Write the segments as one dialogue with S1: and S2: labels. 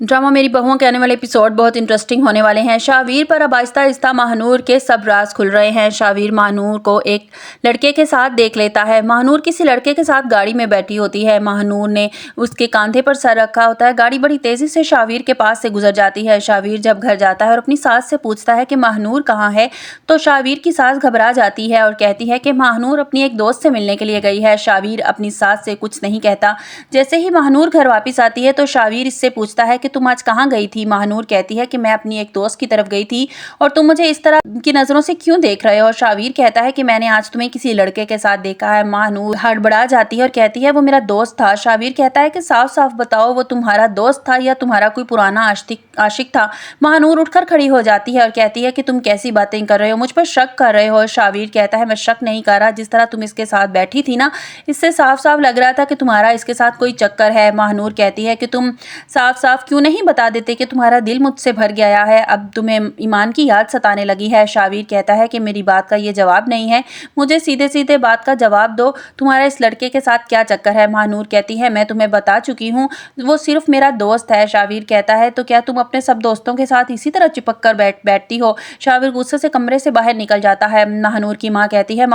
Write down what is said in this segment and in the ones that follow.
S1: Drama मेरी बहुओं के आने वाले एपिसोड बहुत इंटरेस्टिंग होने वाले हैं। शाहवीर पर अब आहिस्ता आहिस्ता महानूर के सब राज खुल रहे हैं। शाहवीर महानूर को एक लड़के के साथ देख लेता है। महानूर किसी लड़के के साथ गाड़ी में बैठी होती है। महानूर ने उसके कांधे पर सर रखा होता है। गाड़ी बड़ी तेजी से शाहवीर के पास से गुजर जाती है। शाहवीर जब घर जाता है और अपनी सास से पूछता है कि महानूर कहाँ है, तो शाहवीर की सास घबरा जाती है और कहती है कि महानूर अपनी एक दोस्त से मिलने के लिए गई है। शाहवीर अपनी सास से कुछ नहीं कहता। जैसे ही महानूर घर वापस आती है तो शाहवीर इससे पूछता है कि तुम आज कहाँ गई थी। महानूर कहती है कि मैं अपनी एक दोस्त की तरफ गई थी और तुम मुझे इस तरह की नजरों से क्यों देख रहे हो। शाहवीर कहता है कि मैंने आज तुम्हें किसी लड़के के साथ देखा है। महानूर हड़बड़ा जाती है और कहती है वो मेरा दोस्त था। शाहवीर कहता है कि साफ साफ बताओ वो तुम्हारा दोस्त था या तुम्हारा कोई पुराना आशिक था। महानूर उठकर खड़ी हो जाती है और कहती है कि तुम कैसी बातें कर रहे हो, मुझ पर शक कर रहे हो। शाहवीर कहता है मैं शक नहीं कर रहा, जिस तरह तुम इसके साथ बैठी थी ना, इससे साफ साफ लग रहा था कि तुम्हारा इसके साथ कोई चक्कर है। महानूर कहती है कि तुम साफ साफ क्यों नहीं बता देते कि तुम्हारा दिल मुझसे भर गया है, अब तुम्हें ईमान की याद सताने लगी है। शाहवीर कहता है कि मेरी बात का ये जवाब नहीं है, मुझे सीधे सीधे बात का जवाब दो, तुम्हारा इस लड़के के साथ क्या चक्कर है। महानूर कहती है मैं तुम्हें बता चुकी हूँ, वो सिर्फ मेरा दोस्त है। शाहवीर कहता है तो क्या तुम अपने सब दोस्तों के साथ इसी तरह चिपक कर बैठती हो। शाहवीर गुस्से से कमरे से बाहर निकल जाता है। महानूर की माँ कहती है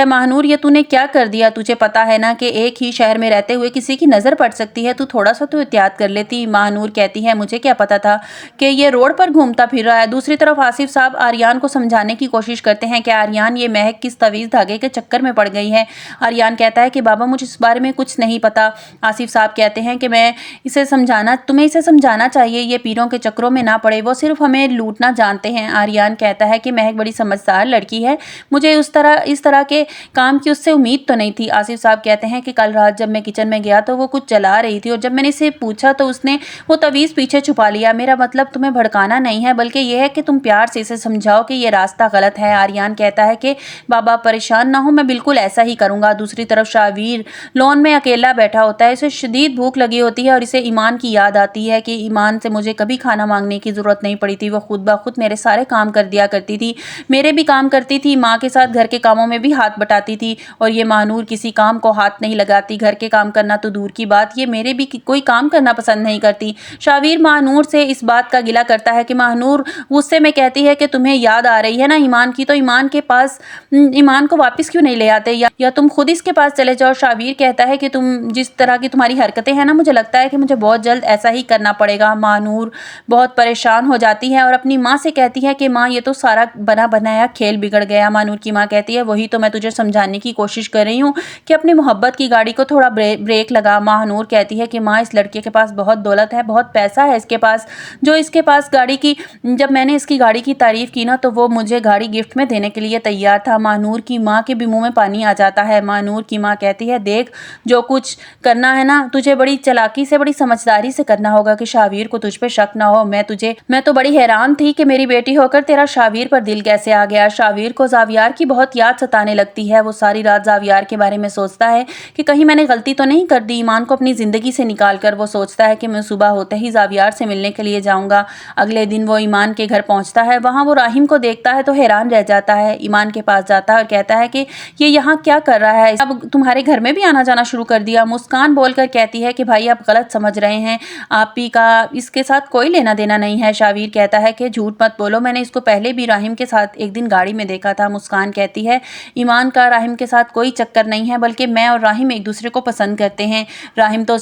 S1: महानूर ये तूने क्या कर दिया, तुझे पता है ना कि एक ही शहर में रहते हुए किसी की नजर पड़ सकती है, तू थोड़ा सा तो एहतियात कर लेती। महानूर कहती है मुझे क्या पता था कि ये रोड पर घूमता फिर रहा है। दूसरी तरफ आसिफ साहब आर्यान को समझाने की कोशिश करते हैं कि आर्यान ये महक किस तवीज़ धागे के चक्कर में पड़ गई है। आर्यान कहता है कि बाबा मुझे इस बारे में कुछ नहीं पता। आसिफ साहब कहते हैं कि तुम्हें इसे समझाना चाहिए, ये पीरों के चक्करों में ना पड़े, वो सिर्फ हमें लूटना जानते हैं। आर्यान कहता है कि महक बड़ी समझदार लड़की है, मुझे इस तरह के काम की उससे उम्मीद तो नहीं थी। आसिफ साहब कहते हैं कि कल रात जब मैं किचन में गया तो वो कुछ जला रही थी और जब मैंने इसे पूछा तो उसने वो तवीज़ पीछे छुपा लिया। मेरा मतलब तुम्हें भड़काना नहीं है, बल्कि यह है कि तुम प्यार से इसे समझाओ कि ये रास्ता गलत है। आर्यान कहता है कि बाबा परेशान ना हो, मैं बिल्कुल ऐसा ही करूंगा। दूसरी तरफ शाहवीर लॉन में अकेला बैठा होता है। इसे शदीद भूख लगी होती है और इसे ईमान की याद आती है कि ईमान से मुझे कभी खाना मांगने की जरूरत नहीं पड़ी थी, वो खुद ब खुद मेरे सारे काम कर दिया करती थी, मेरे भी काम करती थी, माँ के साथ घर के कामों में भी हाथ बटाती थी और ये महानूर किसी काम को हाथ नहीं लगाती, घर के काम करना तो दूर की बात, ये मेरे भी कोई काम करना पसंद नहीं करती। शाहवीर महानूर से इस बात का गिला करता है कि महानूर गुस्से में कहती है कि तुम्हें याद आ रही है ना ईमान की, तो ईमान को वापस क्यों नहीं ले आते या तुम खुद इसके पास चले जाओ। शाहवीर कहता है कि तुम जिस तरह की तुम्हारी हरकतें हैं ना, मुझे लगता है कि मुझे बहुत जल्द ऐसा ही करना पड़ेगा। महानूर बहुत परेशान हो जाती है और अपनी माँ से कहती है कि माँ ये तो सारा बना बनाया खेल बिगड़ गया। महानूर की माँ कहती है वही तो मैं तुझे समझाने की कोशिश कर रही हूँ कि अपनी मोहब्बत की गाड़ी को थोड़ा ब्रेक लगा। महानूर कहती है कि माँ इस लड़के के पास बहुत दौलत है, बहुत पैसा है इसके पास, जो इसके पास गाड़ी की, जब मैंने इसकी गाड़ी की तारीफ की ना तो वो मुझे गाड़ी गिफ्ट में देने के लिए तैयार था। महानूर की माँ के भी मुंह में पानी आ जाता है। महानूर की माँ कहती है देख जो कुछ करना है ना तुझे बड़ी चालाकी से बड़ी समझदारी से करना होगा कि शाहवीर को तुझ पे शक ना हो। मैं तो बड़ी हैरान थी कि मेरी बेटी होकर तेरा शाहवीर पर दिल कैसे आ गया। शाहवीर को जावियार की बहुत याद सताने लगती है। वो सारी रात जावियार के बारे में सोचता है कि कहीं मैंने गलती तो नहीं कर दी ईमान को अपनी जिंदगी से निकाल कर। वो सोचता है कि मैं सुबह होते ही जावियार से मिलने के लिए जाऊंगा। अगले दिन वो ईमान के घर पहुंचता है। वहां वो राहिम को देखता है तो हैरान रह जाता है। ईमान के पास जाता है और कहता है कि ये यहाँ क्या कर रहा है, अब तुम्हारे घर में भी आना जाना शुरू कर दिया। मुस्कान बोलकर कहती है कि भाई आप गलत समझ रहे हैं, आप ही का इसके साथ कोई लेना देना नहीं है। शाहवीर कहता है कि झूठ मत बोलो, मैंने इसको पहले भी राहिम के साथ एक दिन गाड़ी में देखा था। मुस्कान कहती है ईमान का राहिम के साथ कोई चक्कर नहीं है, बल्कि मैं और राहिम एक दूसरे को पसंद करते हैं। राहिम तो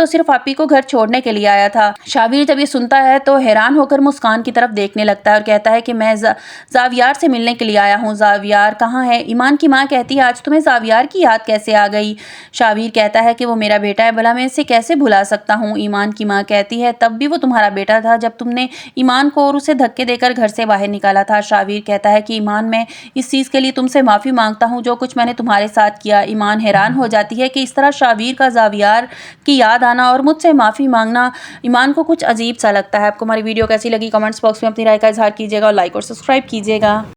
S1: सिर्फ आप ही को घर छोड़ने के लिए आया था। शाहवीर जब ये सुनता है तो हैरान होकर मुस्कान की तरफ देखने लगता है और कहता है कि मैं जावियार से मिलने के लिए आया हूँ। जावियार कहाँ है? ईमान की माँ कहती है आज तुम्हें जावियार की याद कैसे आ गई? शाहवीर कहता है कि वो मेरा बेटा है, भला मैं इसे कैसे भुला सकता हूँ। ईमान की माँ कहती है तब भी वो तुम्हारा बेटा था जब तुमने ईमान को और उसे धक्के देकर घर से बाहर निकाला था। शाहवीर कहता है कि ईमान मैं इस चीज़ के लिए तुमसे माफ़ी मांगता हूँ जो कुछ मैंने तुम्हारे साथ किया। ईमान हैरान हो जाती है कि इस तरह शाहवीर का जावियार की याद आना और मुझसे माफ़ी मांगना ईमान को कुछ अजीब सा लगता है। आपको हमारी वीडियो कैसी लगी कमेंट्स बॉक्स में अपनी राय का इजहार कीजिएगा और लाइक और सब्सक्राइब कीजिएगा।